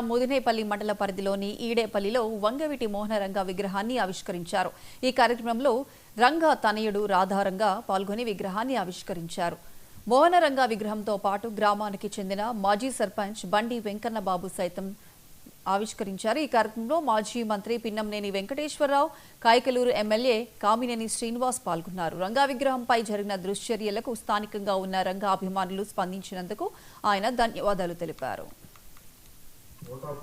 ముదినేపల్లి మండల పరిధిలోని ఈడేపల్లిలో వంగవీటి మోహనరంగ విగ్రహాన్ని ఆవిష్కరించారు. ఈ కార్యక్రమంలో రంగ తనయుడు రాధారంగ పాల్గొని విగ్రహాన్ని ఆవిష్కరించారు. మోహనరంగ విగ్రహంతో పాటు గ్రామానికి చెందిన మాజీ సర్పంచ్ బండి వెంకన్నబాబు సైతం ఆవిష్కరించారు. ఈ కార్యక్రమంలో మాజీ మంత్రి పిన్నంనేని వెంకటేశ్వరరావు, కాయకలూరు ఎమ్మెల్యే కామినేని శ్రీనివాస్ పాల్గొన్నారు. రంగా విగ్రహంపై జరిగిన దుశ్చర్యలకు స్థానికంగా ఉన్న రంగా అభిమానులు స్పందించినందుకు ఆయన ధన్యవాదాలు తెలిపారు.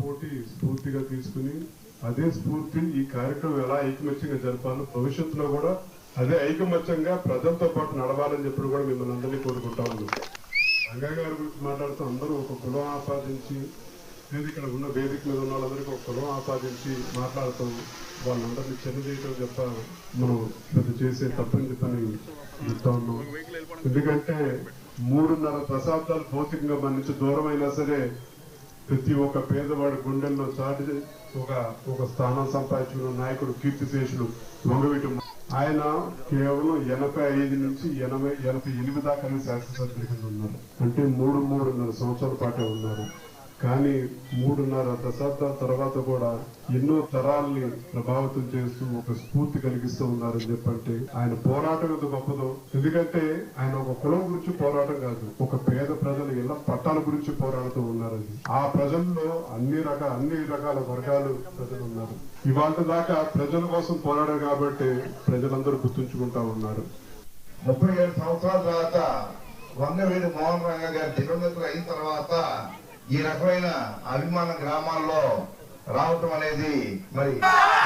పోటీ స్ఫూర్తిగా తీసుకుని అదే స్ఫూర్తి ఈ కార్యక్రమం ఎలా ఐకమత్యంగా జరపాలో భవిష్యత్తులో కూడా అదే ఐకమత్యంగా ప్రజలతో పాటు నడవాలని చెప్పి కూడా మిమ్మల్ని అందరినీ కోరుకుంటా ఉన్నాం. రంగా గారి గురించి మాట్లాడుతూ అందరూ ఒక కులం ఆపాదించి లేదు ఇక్కడ ఉన్న వేదిక మీద ఉన్న వాళ్ళందరికీ ఒక కులం ఆపాదించి మాట్లాడుతాం, వాళ్ళందరినీ చెన్నదేయటం చెప్ప మనం పెద్ద చేసే తప్పని చెప్పని చెప్తా ఉన్నాం. ఎందుకంటే 3.5 దశాబ్దాలు భౌతికంగా మన నుంచి దూరమైనా సరే ప్రతి ఒక్క పేదవాడి గుండెల్లో చాటి ఒక స్థానం సంపాదించుకున్న నాయకుడు కీర్తిశేషులు వంగవీటి. ఆయన కేవలం 85 నుంచి 88 దాకా శాసనసభ్యుల కింద ఉన్నారు. అంటే 3.5 సంవత్సరాల పాటే ఉన్నారు. కానీ 3.5 దశాబ్దాల తర్వాత కూడా ఎన్నో తరాల్ని ప్రభావితం చేస్తూ ఒక స్ఫూర్తి కలిగిస్తూ ఉన్నారని చెప్పంటే ఆయన పోరాటం ఎంత గొప్పదో. ఎందుకంటే ఆయన ఒక కులం గురించి పోరాటం కాదు, ఒక పేద ప్రజలు ఇలా పట్టాల గురించి పోరాడుతూ ఉన్నారని. ఆ ప్రజల్లో అన్ని రకాల వర్గాలు ప్రజలు ఉన్నారు. ఇవాళ దాకా ప్రజల కోసం పోరాడారు కాబట్టి ప్రజలందరూ గుర్తుంచుకుంటా ఉన్నారు. 37 సంవత్సరాల తర్వాత వంగవీటి మోహన్ రంగ గారి దివంగతులు అయిన తర్వాత ఈ రకమైన అభిమాన గ్రామాల్లో రావటం అనేది మరి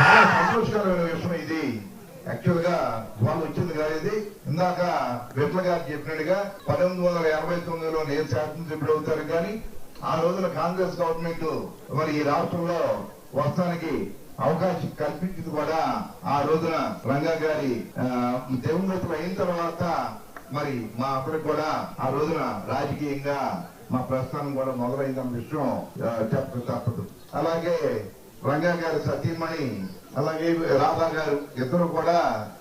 చాలా సంతోషకరమైన విషయం. ఇది యాక్చువల్ గా వాళ్ళు వచ్చింది కాదు. ఇది ఇందాక విట్ల గారు చెప్పినట్టుగా 1989లో నేను శాసనసభ్యుడు అవుతారు. కానీ ఆ రోజున కాంగ్రెస్ గవర్నమెంట్ మరి ఈ రాష్ట్రంలో వస్తానికి అవకాశం కల్పించింది కూడా ఆ రోజున రంగా గారి దివంగతులు అయిన తర్వాత మరి మా అప్పటికి కూడా ఆ రోజున రాజకీయంగా మా ప్రస్థానం కూడా మొదలైందన్న విషయం చెప్పక తప్పదు. అలాగే రంగా గారి సతీమణి అలాగే రాధా గారు ఇద్దరు కూడా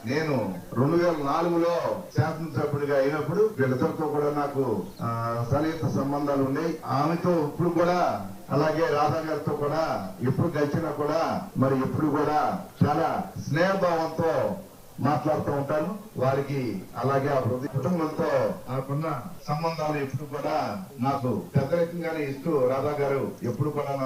నేను 2004లో శాసనసభ్యుడిగా అయినప్పుడు వీళ్ళిద్దరితో కూడా నాకు సన్నిహిత సంబంధాలు ఉన్నాయి. ఆమెతో ఇప్పుడు కూడా అలాగే రాధా గారితో కూడా ఎప్పుడు కలిసినా కూడా మరి ఎప్పుడు కూడా చాలా స్నేహభావంతో మాట్లాడుతూ ఉంటాను. వారికి అలాగే ఆ కుటుంబంతో నాకున్న సంబంధాలు ఎప్పుడు కూడా నాకు పెద్దరికంగానే ఇస్తూ రాధా గారు ఎప్పుడు కూడా నన్ను